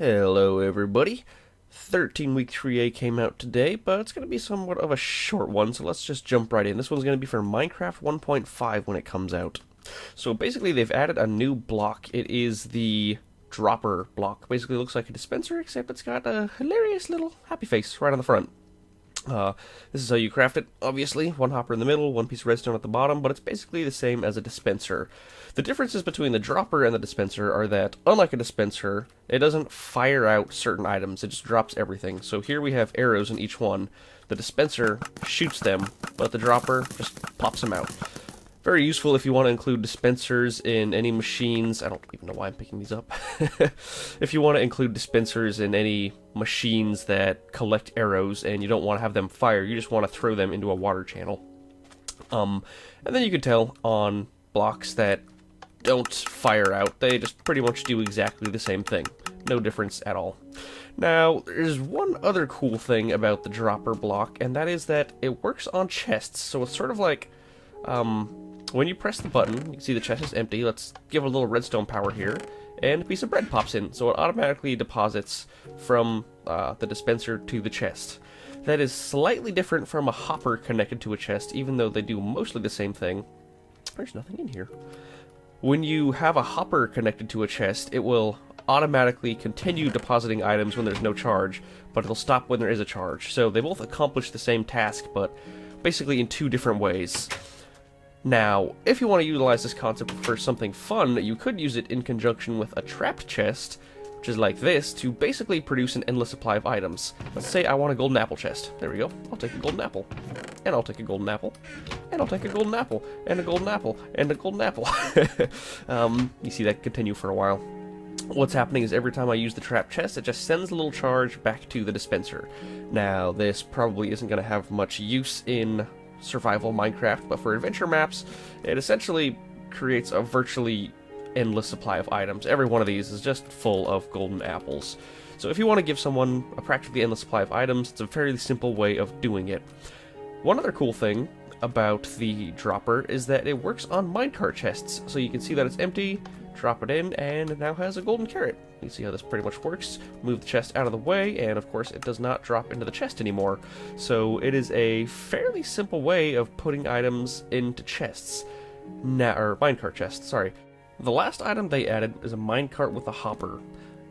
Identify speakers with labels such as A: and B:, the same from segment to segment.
A: Hello everybody. 13 week 3A came out today, but it's going to be somewhat of a short one, so let's just jump right in. This one's going to be for Minecraft 1.5 when it comes out. So basically they've added a new block. It is the dropper block. Basically looks like a dispenser, except it's got a hilarious little happy face right on the front. This is how you craft it, obviously. One hopper in the middle, one piece of redstone at the bottom, but it's basically the same as a dispenser. The differences between the dropper and the dispenser are that, unlike a dispenser, it doesn't fire out certain items, it just drops everything. So here we have arrows in each one. The dispenser shoots them, but the dropper just pops them out. Very useful if you want to include dispensers in any machines. I don't even know why I'm picking these up. If you want to include dispensers in any machines that collect arrows and you don't want to have them fire, you just want to throw them into a water channel. And then you can tell on blocks that don't fire out, they just pretty much do exactly the same thing. No difference at all. Now, there's one other cool thing about the dropper block, and that is that it works on chests. So it's sort of like, when you press the button, you can see the chest is empty. Let's give it a little redstone power here, and a piece of bread pops in, so it automatically deposits from the dispenser to the chest. That is slightly different from a hopper connected to a chest, even though they do mostly the same thing. There's nothing in here. When you have a hopper connected to a chest, it will automatically continue depositing items when there's no charge, but it'll stop when there is a charge. So they both accomplish the same task, but basically in two different ways. Now, if you want to utilize this concept for something fun, you could use it in conjunction with a trapped chest, which is like this, to basically produce an endless supply of items. Let's say I want a golden apple chest. There we go. I'll take a golden apple. And I'll take a golden apple. And I'll take a golden apple. And a golden apple. And a golden apple. You see that continue for a while. What's happening is every time I use the trap chest, it just sends a little charge back to the dispenser. Now, this probably isn't going to have much use in survival Minecraft, but for adventure maps, it essentially creates a virtually endless supply of items. Every one of these is just full of golden apples. So if you want to give someone a practically endless supply of items, it's a fairly simple way of doing it. One other cool thing about the dropper is that it works on minecart chests. So you can see that it's empty, drop it in, and it now has a golden carrot. You see how this pretty much works. Move the chest out of the way, and of course it does not drop into the chest anymore. So it is a fairly simple way of putting items into chests. Or minecart chests, sorry. The last item they added is a minecart with a hopper.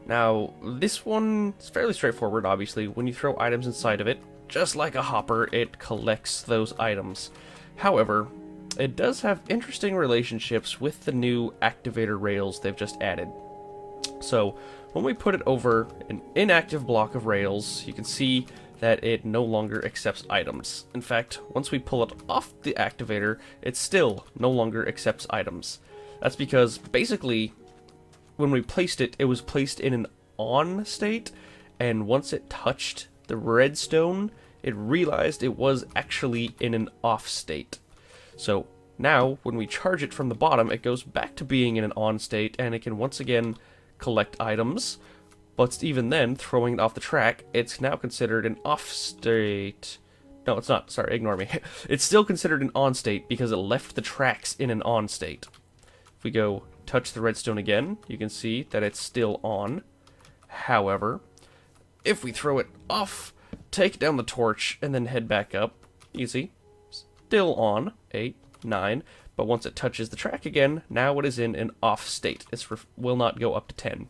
A: Now, this one is fairly straightforward, obviously. When you throw items inside of it, just like a hopper, it collects those items. However, it does have interesting relationships with the new activator rails they've just added. So, when we put it over an inactive block of rails, you can see that it no longer accepts items. In fact, once we pull it off the activator, it still no longer accepts items. That's because, basically, when we placed it, it was placed in an on state, and once it touched the redstone, it realized it was actually in an off state. So now, when we charge it from the bottom, it goes back to being in an on state, and it can once again collect items, but even then, throwing it off the track, it's now considered an off state. No, it's not. Sorry, ignore me. It's still considered an on state because it left the tracks in an on state. If we go touch the redstone again, you can see that it's still on. However, if we throw it off, take down the torch, and then head back up, you see, still on, 8, 9, but once it touches the track again, now it is in an off state. It will not go up to 10.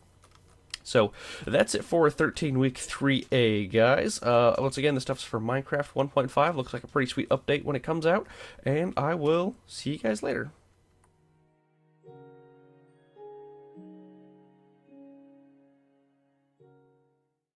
A: So, that's it for 13 week 3A, guys. Once again, this stuff's for Minecraft 1.5. Looks like a pretty sweet update when it comes out, and I will see you guys later.